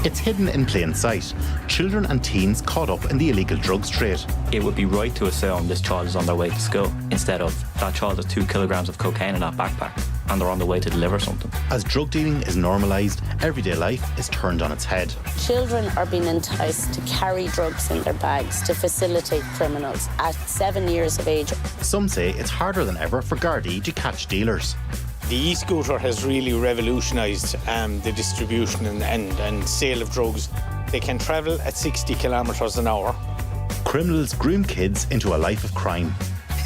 It's hidden in plain sight. Children and teens caught up in the illegal drugs trade. It would be right to assume this child is on their way to school instead of that child has 2 kilograms of cocaine in that backpack and they're on their way to deliver something. As drug dealing is normalised, everyday life is turned on its head. Children are being enticed to carry drugs in their bags to facilitate criminals at 7 years of age. Some say it's harder than ever for Gardaí to catch dealers. The e-scooter has really revolutionised the distribution and sale of drugs. They can travel at 60 kilometres an hour. Criminals groom kids into a life of crime.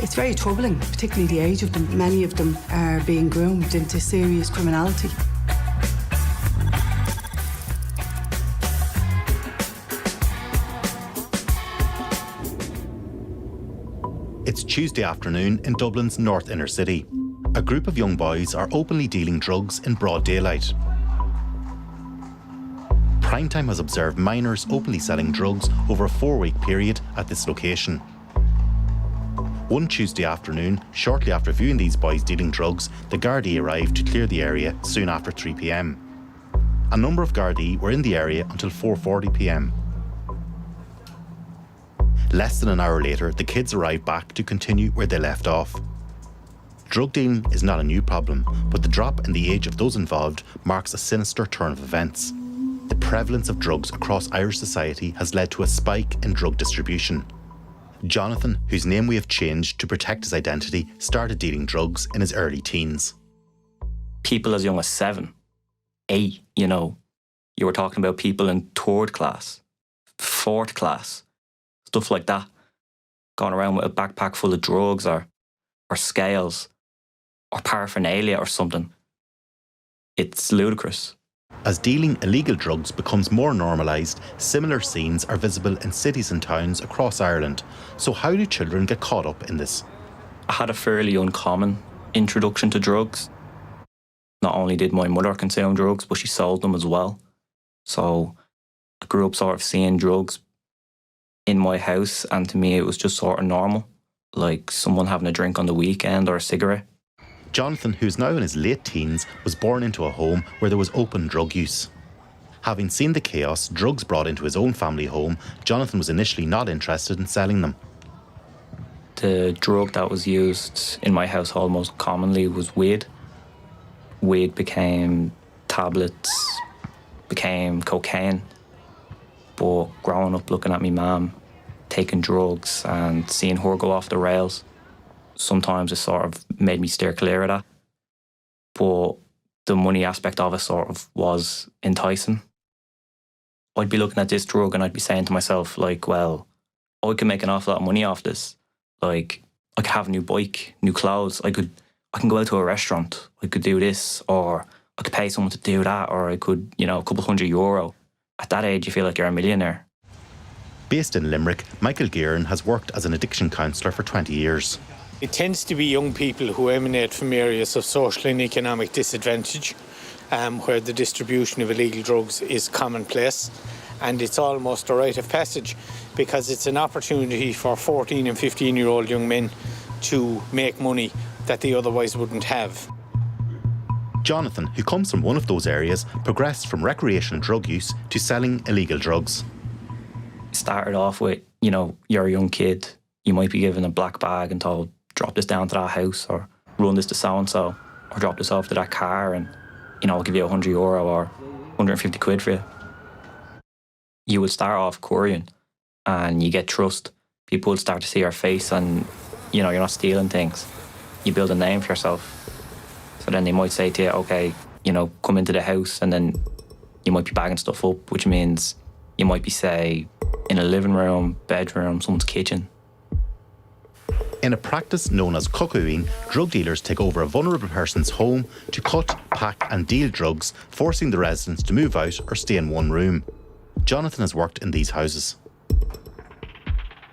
It's very troubling, particularly the age of them. Many of them are being groomed into serious criminality. It's Tuesday afternoon in Dublin's north inner city. A group of young boys are openly dealing drugs in broad daylight. Primetime has observed minors openly selling drugs over a 4-week period at this location. One Tuesday afternoon, shortly after viewing these boys dealing drugs, the Gardaí arrived to clear the area soon after 3 p.m. A number of Gardaí were in the area until 4:40 p.m. Less than an hour later, the kids arrived back to continue where they left off. Drug dealing is not a new problem, but the drop in the age of those involved marks a sinister turn of events. The prevalence of drugs across Irish society has led to a spike in drug distribution. Jonathan, whose name we have changed to protect his identity, started dealing drugs in his early teens. People as young as 7, 8, you were talking about people in 3rd class, 4th class, stuff like that, going around with a backpack full of drugs or scales or paraphernalia or something. It's ludicrous. As dealing illegal drugs becomes more normalised, similar scenes are visible in cities and towns across Ireland. So how do children get caught up in this? I had a fairly uncommon introduction to drugs. Not only did my mother consume drugs, but she sold them as well. So I grew up sort of seeing drugs in my house, and to me it was just sort of normal, like someone having a drink on the weekend or a cigarette. Jonathan, who is now in his late teens, was born into a home where there was open drug use. Having seen the chaos drugs brought into his own family home, Jonathan was initially not interested in selling them. The drug that was used in my household most commonly was weed. Weed became tablets, became cocaine. But growing up looking at my mum taking drugs and seeing her go off the rails, sometimes it sort of made me steer clear of that. But the money aspect of it sort of was enticing. I'd be looking at this drug and I'd be saying to myself, like, well, I could make an awful lot of money off this. Like, I could have a new bike, new clothes. I can go out to a restaurant. I could do this, or I could pay someone to do that, or I could, a couple €100. At that age, you feel like you're a millionaire. Based in Limerick, Michael Guerin has worked as an addiction counsellor for 20 years. It tends to be young people who emanate from areas of social and economic disadvantage, where the distribution of illegal drugs is commonplace, and it's almost a rite of passage because it's an opportunity for 14 and 15-year-old young men to make money that they otherwise wouldn't have. Jonathan, who comes from one of those areas, progressed from recreational drug use to selling illegal drugs. Started off with, you're a young kid, you might be given a black bag and told, drop this down to that house, or run this to so-and-so, or drop this off to that car and, I'll give you €100 or 150 quid for you. You would start off couriering and you get trust. People would start to see your face and, you're not stealing things. You build a name for yourself. So then they might say to you, okay, come into the house, and then you might be bagging stuff up, which means you might be, say, in a living room, bedroom, someone's kitchen. In a practice known as cuckooing, drug dealers take over a vulnerable person's home to cut, pack and deal drugs, forcing the residents to move out or stay in one room. Jonathan has worked in these houses.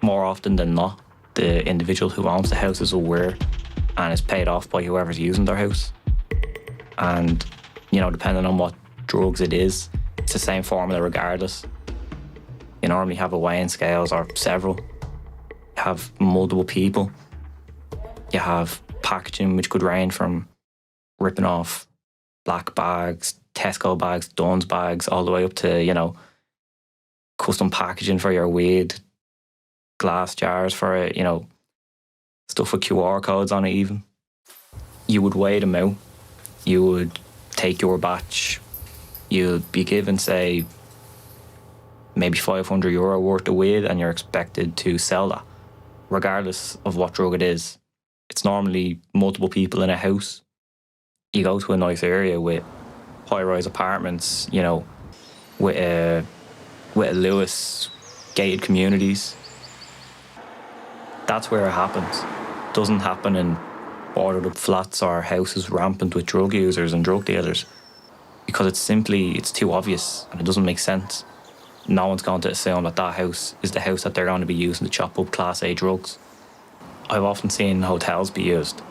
More often than not, the individual who owns the house is aware and is paid off by whoever's using their house. And, depending on what drugs it is, it's the same formula regardless. You normally have a weighing scales or several. You have multiple people. You have packaging, which could range from ripping off black bags Tesco bags, Dunn's bags, all the way up to, you know, custom packaging for your weed, glass jars for it, you know, stuff with QR codes on it even. You would weigh them out. You would take your batch. You'd be given, say, maybe €500 worth of weed, and you're expected to sell that, regardless of what drug it is. It's normally multiple people in a house. You go to a nice area with high-rise apartments, you know, with a Lewis, gated communities. That's where it happens. It doesn't happen in boarded up flats or houses rampant with drug users and drug dealers, because it's too obvious and it doesn't make sense. No one's going to assume that that house is the house that they're going to be using to chop up Class A drugs. I've often seen hotels be used,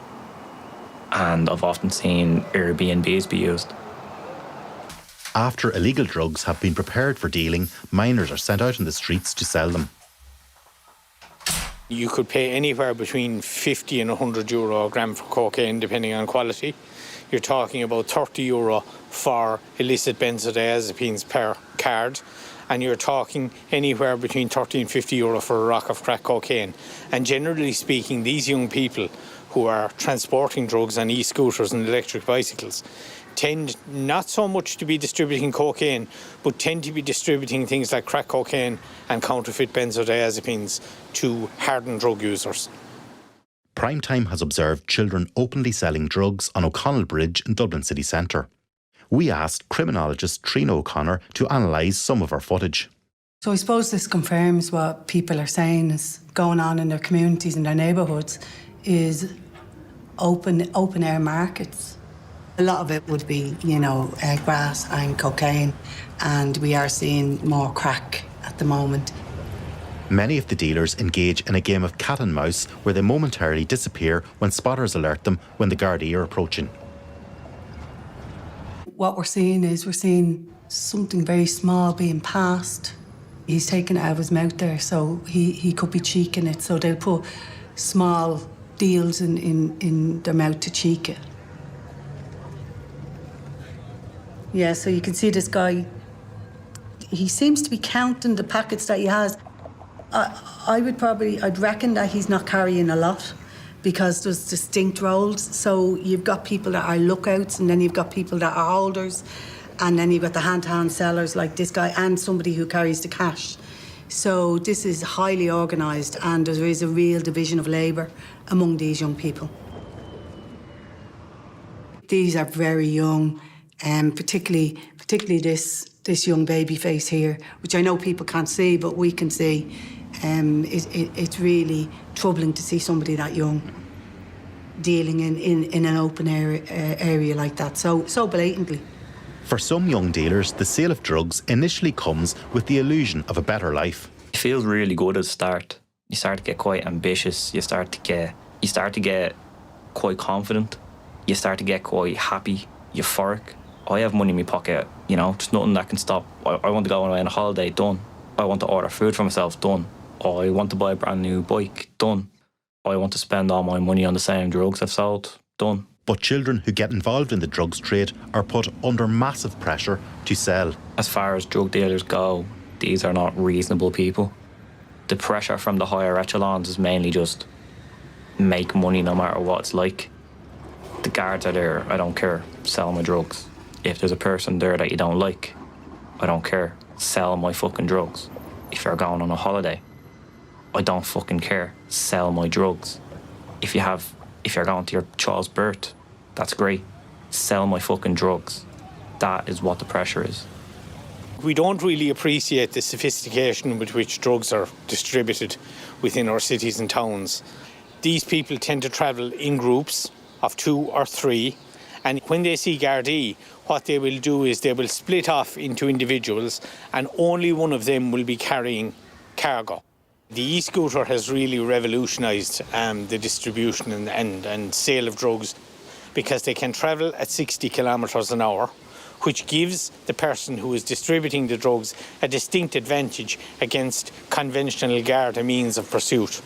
and I've often seen Airbnbs be used. After illegal drugs have been prepared for dealing, minors are sent out in the streets to sell them. You could pay anywhere between €50 and €100 a gram for cocaine, depending on quality. You're talking about €30 for illicit benzodiazepines per card, and you're talking anywhere between €30 and €50 for a rock of crack cocaine. And generally speaking, these young people who are transporting drugs on e-scooters and electric bicycles tend not so much to be distributing cocaine, but tend to be distributing things like crack cocaine and counterfeit benzodiazepines to hardened drug users. Primetime has observed children openly selling drugs on O'Connell Bridge in Dublin city centre. We asked criminologist Trina O'Connor to analyse some of our footage. So I suppose this confirms what people are saying is going on in their communities and their neighbourhoods is open air markets. A lot of it would be, you know, grass and cocaine, and we are seeing more crack at the moment. Many of the dealers engage in a game of cat and mouse where they momentarily disappear when spotters alert them when the Gardaí are approaching. What we're seeing something very small being passed. He's taking it out of his mouth there, so he could be cheeking it. So they'll put small deals in their mouth to cheek it. Yeah, so you can see this guy, he seems to be counting the packets that he has. I'd reckon that he's not carrying a lot because there's distinct roles. So you've got people that are lookouts, and then you've got people that are holders, and then you've got the hand-to-hand sellers like this guy and somebody who carries the cash. So this is highly organised, and there is a real division of labour among these young people. These are very young, particularly this young baby face here, which I know people can't see, but we can see. It's really troubling to see somebody that young dealing in an open area like that, so blatantly. For some young dealers, the sale of drugs initially comes with the illusion of a better life. It feels really good at the start. You start to get quite ambitious. You start to get quite confident. You start to get quite happy, euphoric. I have money in my pocket, you know, just nothing that can stop. I want to go on a holiday, done. I want to order food for myself, done. I want to buy a brand new bike, done. I want to spend all my money on the same drugs I've sold, done. But children who get involved in the drugs trade are put under massive pressure to sell. As far as drug dealers go, these are not reasonable people. The pressure from the higher echelons is mainly just make money no matter what it's like. The guards are there, I don't care, sell my drugs. If there's a person there that you don't like, I don't care, sell my fucking drugs. If you're going on a holiday, I don't fucking care, sell my drugs. If you're going to your child's birth, that's great, sell my fucking drugs. That is what the pressure is. We don't really appreciate the sophistication with which drugs are distributed within our cities and towns. These people tend to travel in groups of 2 or 3, and when they see Gardaí, what they will do is they will split off into individuals, and only one of them will be carrying cargo. The e-scooter has really revolutionised the distribution and sale of drugs, because they can travel at 60 kilometres an hour, which gives the person who is distributing the drugs a distinct advantage against conventional Garda means of pursuit.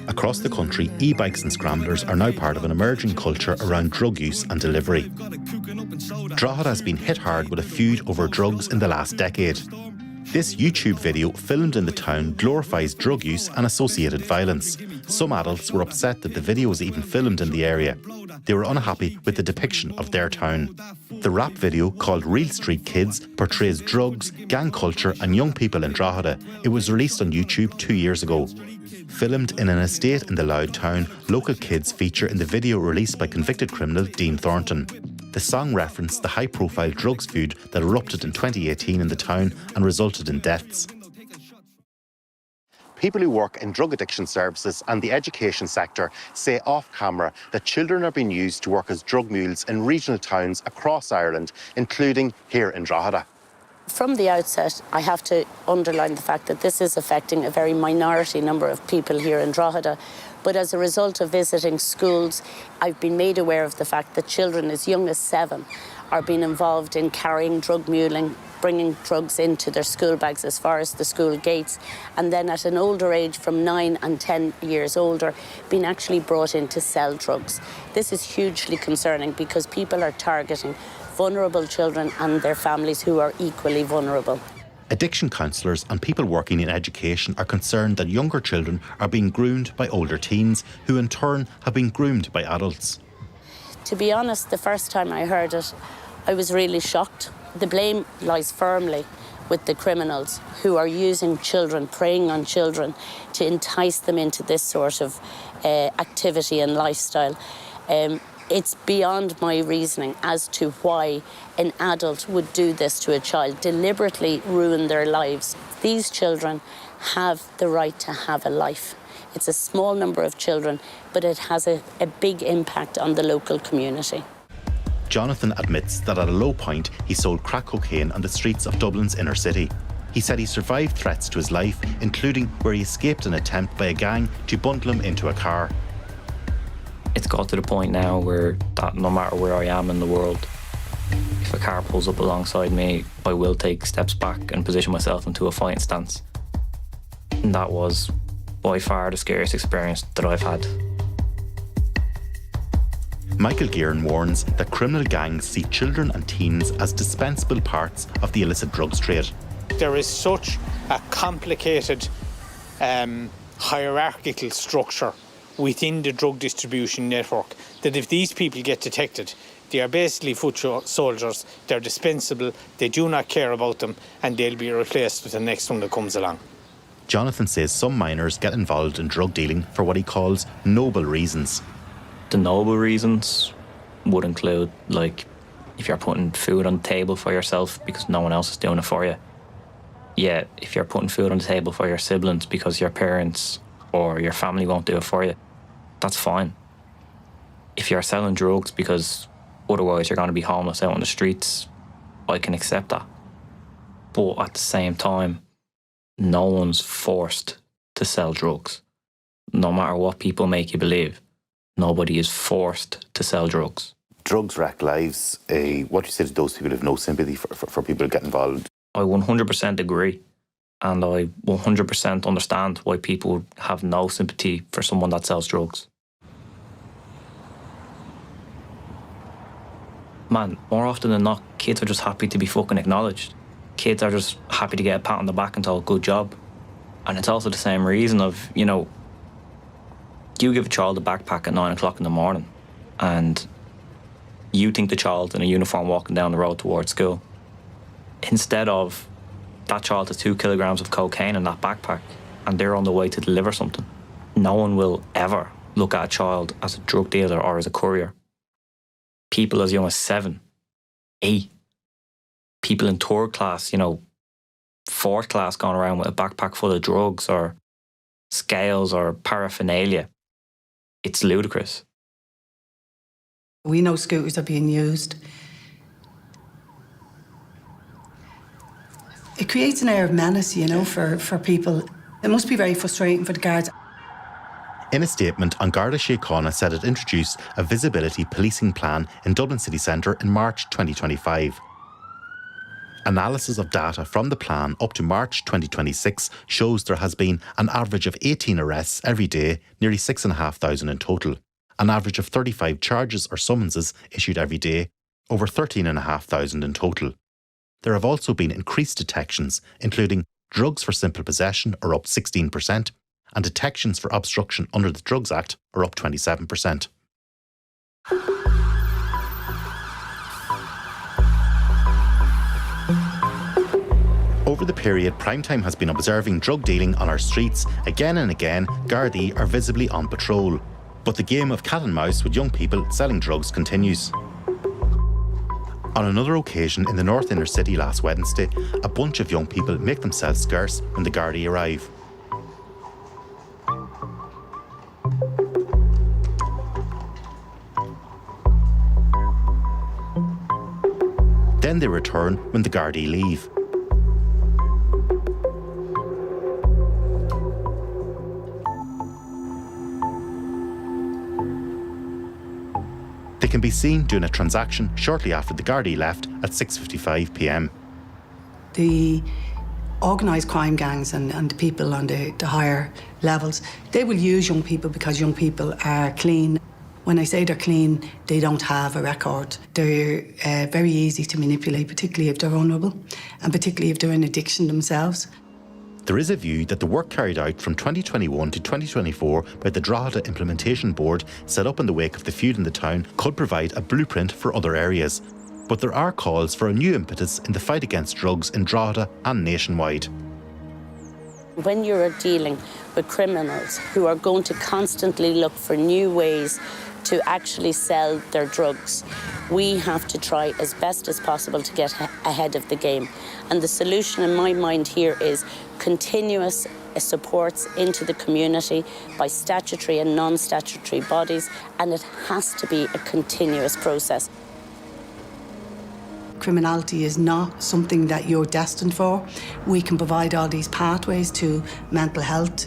Across the country, e-bikes and scramblers are now part of an emerging culture around drug use and delivery. Drogheda has been hit hard with a feud over drugs in the last decade. This YouTube video filmed in the town glorifies drug use and associated violence. Some adults were upset that the video was even filmed in the area. They were unhappy with the depiction of their town. The rap video, called Real Street Kids, portrays drugs, gang culture and young people in Drogheda. It was released on YouTube 2 years ago. Filmed in an estate in the Louth town, local kids feature in the video released by convicted criminal Dean Thornton. The song referenced the high-profile drugs feud that erupted in 2018 in the town and resulted in deaths. People who work in drug addiction services and the education sector say off-camera that children are being used to work as drug mules in regional towns across Ireland, including here in Drogheda. From the outset, I have to underline the fact that this is affecting a very minority number of people here in Drogheda. But as a result of visiting schools, I've been made aware of the fact that children as young as 7 are being involved in carrying drug muling, bringing drugs into their school bags as far as the school gates, and then at an older age, from 9 and 10 years older, being actually brought in to sell drugs. This is hugely concerning because people are targeting vulnerable children and their families who are equally vulnerable. Addiction counsellors and people working in education are concerned that younger children are being groomed by older teens, who in turn have been groomed by adults. To be honest, the first time I heard it, I was really shocked. The blame lies firmly with the criminals who are using children, preying on children, to entice them into this sort of activity and lifestyle. It's beyond my reasoning as to why an adult would do this to a child, deliberately ruin their lives. These children have the right to have a life. It's a small number of children, but it has a big impact on the local community. Jonathan admits that at a low point he sold crack cocaine on the streets of Dublin's inner city. He said he survived threats to his life, including where he escaped an attempt by a gang to bundle him into a car. It's got to the point now where that no matter where I am in the world, if a car pulls up alongside me, I will take steps back and position myself into a fighting stance. And that was by far the scariest experience that I've had. Michael Gearan warns that criminal gangs see children and teens as dispensable parts of the illicit drugs trade. There is such a complicated hierarchical structure within the drug distribution network that if these people get detected, they are basically foot soldiers, they're dispensable, they do not care about them, and they'll be replaced with the next one that comes along. Jonathan says some minors get involved in drug dealing for what he calls noble reasons. The noble reasons would include, like, if you're putting food on the table for yourself because no one else is doing it for you. Yeah, if you're putting food on the table for your siblings because your parents or your family won't do it for you, that's fine. If you're selling drugs because otherwise you're going to be homeless out on the streets, I can accept that. But at the same time, no one's forced to sell drugs. No matter what people make you believe, nobody is forced to sell drugs. Drugs wreck lives. What do you say to those people who have no sympathy for people who get involved? I 100% agree. And I 100% understand why people have no sympathy for someone that sells drugs. Man, more often than not, kids are just happy to be fucking acknowledged. Kids are just happy to get a pat on the back and told, good job. And it's also the same reason of, you know, you give a child a backpack at 9 o'clock in the morning and you think the child in a uniform walking down the road towards school. Instead of that child has 2 kilograms of cocaine in that backpack and they're on the way to deliver something. No one will ever look at a child as a drug dealer or as a courier. People as young as 7, 8, people in 3rd class, you know, 4th class going around with a backpack full of drugs or scales or paraphernalia. It's ludicrous. We know scooters are being used. It creates an air of menace, you know, for people. It must be very frustrating for the guards. In a statement, An Garda Síochána said it introduced a visibility policing plan in Dublin city centre in March 2025. Analysis of data from the plan up to March 2026 shows there has been an average of 18 arrests every day, nearly 6,500 in total. An average of 35 charges or summonses issued every day, over 13,500 in total. There have also been increased detections, including drugs for simple possession are up 16%, and detections for obstruction under the Drugs Act are up 27%. Over the period Primetime has been observing drug dealing on our streets, again and again Gardaí are visibly on patrol. But the game of cat and mouse with young people selling drugs continues. On another occasion in the North Inner City last Wednesday, a bunch of young people make themselves scarce when the Gardaí arrive. Then they return when the Gardaí leave. They can be seen doing a transaction shortly after the Gardaí left at 6:55 p.m. The organised crime gangs and the people on the higher levels, they will use young people because young people are clean. When I say they're clean, they don't have a record. They're very easy to manipulate, particularly if they're vulnerable and particularly if they're in addiction themselves. There is a view that the work carried out from 2021 to 2024 by the Drogheda Implementation Board, set up in the wake of the feud in the town, could provide a blueprint for other areas. But there are calls for a new impetus in the fight against drugs in Drogheda and nationwide. When you're dealing with criminals who are going to constantly look for new ways to actually sell their drugs, we have to try as best as possible to get ahead of the game. And the solution in my mind here is continuous supports into the community by statutory and non-statutory bodies, and it has to be a continuous process. Criminality is not something that you're destined for. We can provide all these pathways to mental health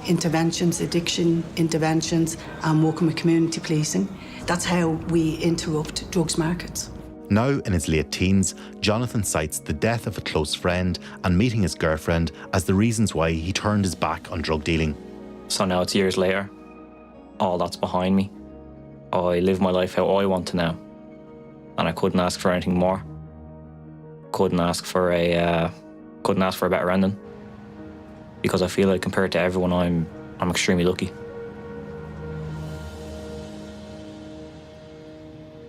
interventions, addiction interventions, and working with community policing. That's how we interrupt drugs markets. Now in his late teens, Jonathan cites the death of a close friend and meeting his girlfriend as the reasons why he turned his back on drug dealing. So now it's years later, all that's behind me. I live my life how I want to now, and I couldn't ask for anything more. Couldn't ask for a better ending, because I feel like compared to everyone, I'm extremely lucky.